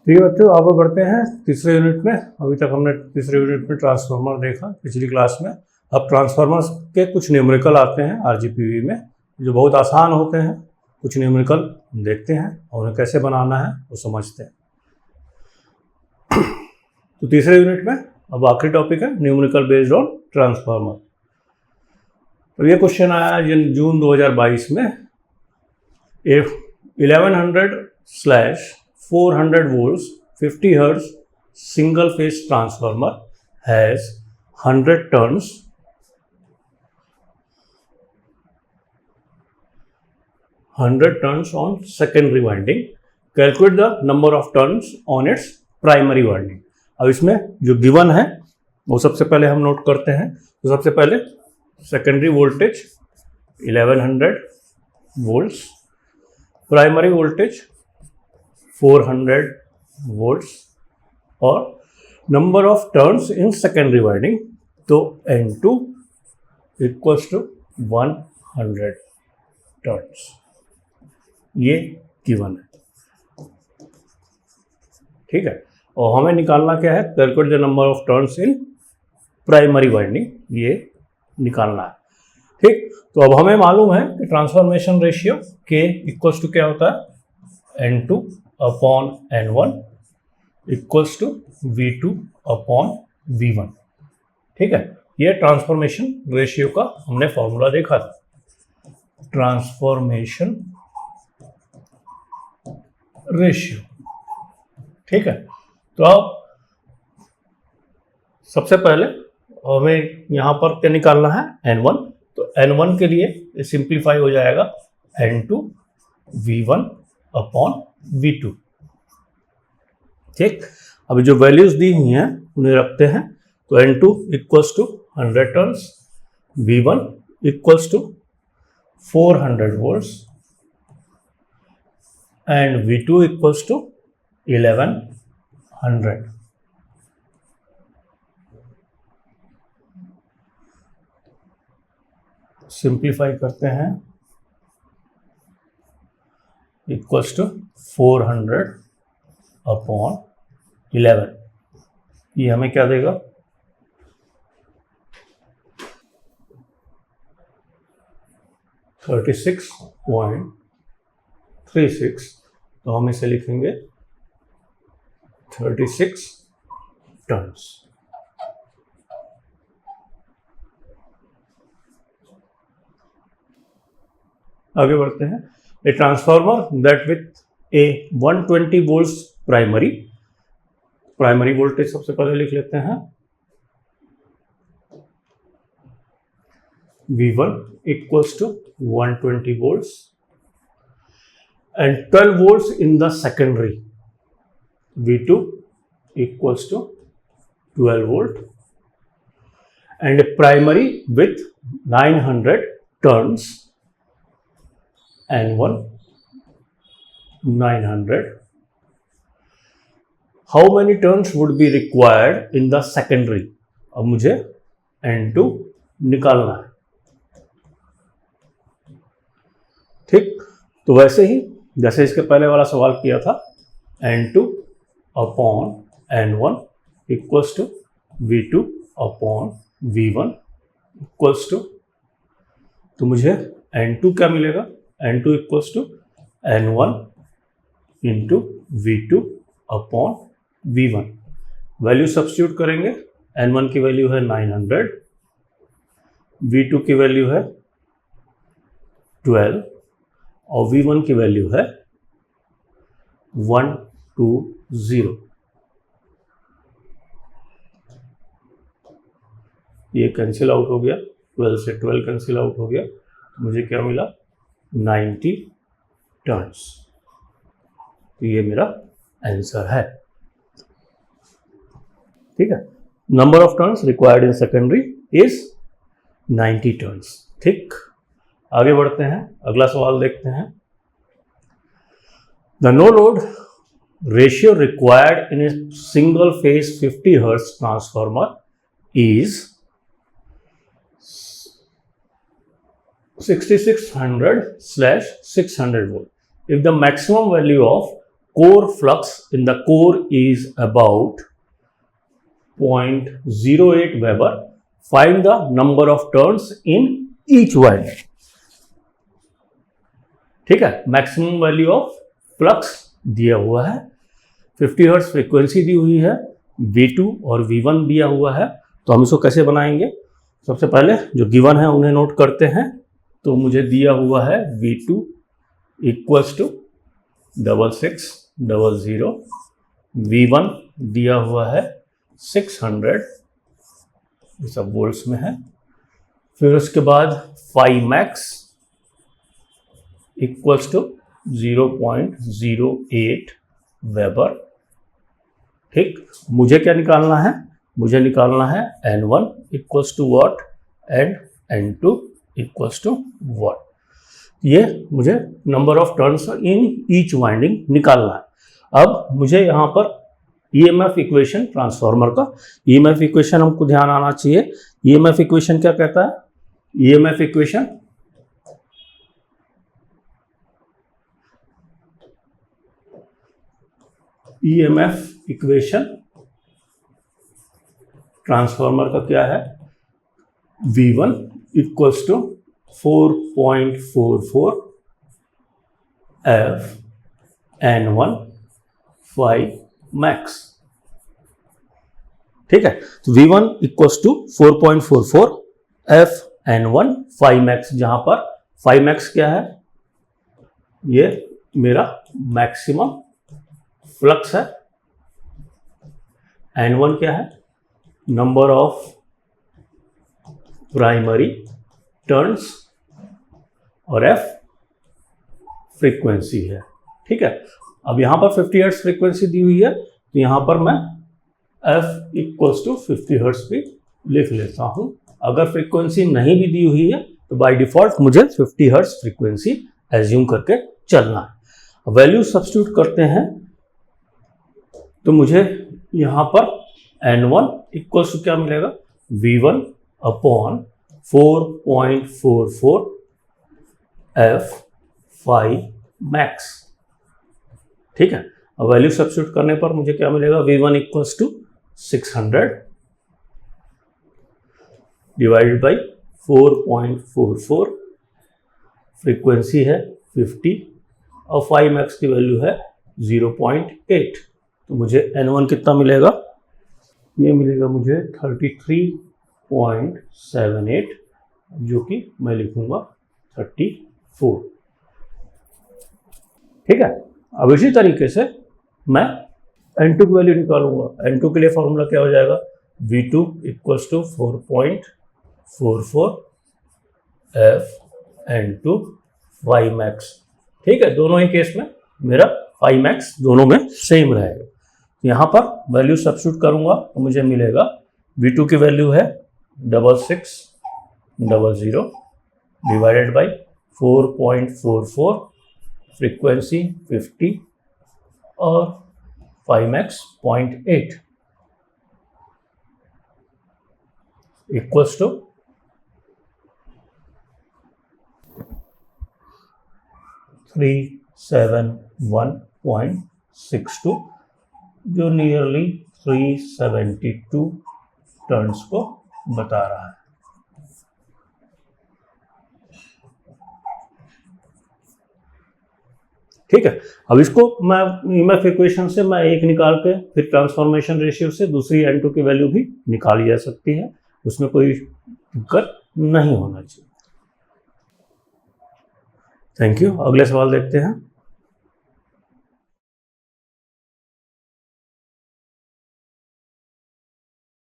ठीक है बच्चों, आगे बढ़ते हैं तीसरे यूनिट में। अभी तक हमने तीसरे यूनिट में ट्रांसफार्मर देखा पिछली क्लास में। अब ट्रांसफार्मर्स के कुछ न्यूमेरिकल आते हैं आरजीपीवी में, जो बहुत आसान होते हैं। कुछ न्यूमेरिकल देखते हैं और उन्हें कैसे बनाना है वो समझते हैं। तो तीसरे यूनिट में अब आखिरी टॉपिक है न्यूमेरिकल बेस्ड ऑन ट्रांसफार्मर। तो ये क्वेश्चन आया जून 2022 में। If 1100/400 volts 50 hertz single phase transformer has 100 turns on secondary winding, calculate the number of turns on its primary winding। अब इसमें जो गिवन है वो सबसे पहले हम नोट करते हैं। तो सबसे पहले secondary voltage 1100 volts, primary voltage 400 volts और number of turns in secondary winding. तो N2 इक्वल्स टू 100 टर्न्स, ये गिवन है। ठीक है, और हमें निकालना क्या है, calculate the number of turns in primary winding, ये निकालना है। ठीक, तो अब हमें मालूम है कि transformation ratio K equals to क्या होता है, N2 upon N1 equals to V2 upon V1। ठीक है, ये ट्रांसफॉर्मेशन रेशियो का हमने फॉर्मूला देखा था। ट्रांसफॉर्मेशन रेशियो, ठीक है। तो अब सबसे पहले हमें यहां पर क्या निकालना है, N1। तो N1 के लिए सिंप्लीफाई हो जाएगा N2 V1 अपॉन V2। ठीक, अब जो वैल्यूज दी हुई हैं उन्हें रखते हैं। तो N2 equals to 100 turns, V1 equals to 400 volts and V2 equals to 1100। Simplify करते हैं, इक्वल्स टू 400 अपॉन 11। ये हमें क्या देगा, 36.36। तो हम इसे लिखेंगे 36 टर्न्स। आगे बढ़ते हैं। A transformer that with a 120 volts primary voltage सबसे पहले लिख लेते हैं, V1 equals to 120 volts and 12 volts in the secondary, V2 equals to 12 volt and a primary with 900 turns, N1 900। How many turns would be required in the secondary? अब मुझे N2 निकालना है। ठीक, तो वैसे ही जैसे इसके पहले वाला सवाल किया था, N2 upon N1 equals to V2 upon V1 equals to, तो मुझे N2 क्या मिलेगा, N2 equals to N1 into V2 upon V1। Value substitute करेंगे, N1 की वैल्यू है 900, V2 की वैल्यू है 12 और V1 की वैल्यू है 120। ये कैंसिल आउट हो गया, 12 से 12 कैंसिल आउट हो गया, तो मुझे क्या मिला, 90 टर्न्स। तो ये मेरा आंसर है। ठीक है, number of turns required in secondary is 90 turns. ठीक, आगे बढ़ते हैं, अगला सवाल देखते हैं। The no load ratio required in a single phase 50 hertz transformer is 6600/600 volt if the maximum value of core flux in the core is about 0.08 Weber. Find the number of turns in each winding. ठीक है, maximum value of flux दिया हुआ है, 50 hertz frequency दी हुई है, V2 और V1 दिया हुआ है। तो हम इसको कैसे बनाएंगे? सबसे पहले जो गिवन है उन्हें नोट करते हैं। तो मुझे दिया हुआ है V2 इक्वल्स टू 6600, V1 दिया हुआ है 600, ये सब वोल्ट्स में है। फिर उसके बाद phi max इक्वल्स टू 0.08 वेबर। ठीक, मुझे क्या निकालना है? मुझे निकालना है N1 equals to what and N2 equals to what. ये मुझे number of turns in each winding निकालना है। अब मुझे यहाँ पर EMF इक्वेशन ट्रांसफार्मर का EMF इक्वेशन हमको ध्यान आना चाहिए। EMF इक्वेशन क्या कहता है? EMF इक्वेशन ट्रांसफार्मर का क्या है? V1 equals to 4.44 F N1 phi max। ठीक है, तो V1 equals to 4.44 F N1 phi max, जहां पर phi max क्या है? ये मेरा मैक्सिमम फ्लक्स है। N1 क्या है? नंबर ऑफ प्राइमरी टर्न्स, और F फ्रीक्वेंसी है। ठीक है, अब यहां पर 50 हर्ट्ज फ्रीक्वेंसी दी हुई है, तो यहां पर मैं F इक्वल्स टू 50 हर्ट्ज भी लिख लेता हूं। अगर फ्रीक्वेंसी नहीं भी दी हुई है तो बाय डिफॉल्ट मुझे 50 हर्ट्ज फ्रीक्वेंसी एज्यूम करके चलना है। वैल्यू सब्स्टिट्यूट करते हैं, तो मुझे यहां पर N1 इक्वल्स टू क्या मिलेगा? V1 upon 4.44 F phi max। ठीक है, अब वैल्यू सब्स्टिट्यूट करने पर मुझे क्या मिलेगा? V1 equals to 600 divided by 4.44, frequency है 50 और phi max की वैल्यू है 0.8। तो मुझे N1 कितना मिलेगा? ये मिलेगा मुझे 33.78, जो कि मैं लिखूंगा 34। ठीक है, अब इसी तरीके से मैं N2 की वैल्यू निकालूंगा। N2 के लिए फॉर्मूला क्या हो जाएगा? V2 equals to 4.44 F N2 phi max। ठीक है, दोनों ही केस में मेरा phi max दोनों में सेम रहेगा। यहाँ पर वैल्यू सब्स्टिट्यूट करूंगा तो मुझे मिलेगा V2 की वैल्यू है 6600 डिवाइडेड बाई 4.44, फ्रीक्वेंसी 50 और phi max 0.8 इक्वल्स टू 371.62, जो नियरली 372 टर्न्स को बता रहा है। ठीक है, अब इसको मैं EMF इक्वेशन से मैं एक निकाल के फिर ट्रांसफॉर्मेशन रेशियो से दूसरी N2 की वैल्यू भी निकाली जा सकती है, उसमें कोई दिक्कत नहीं होना चाहिए। Thank you. अगले सवाल देखते हैं।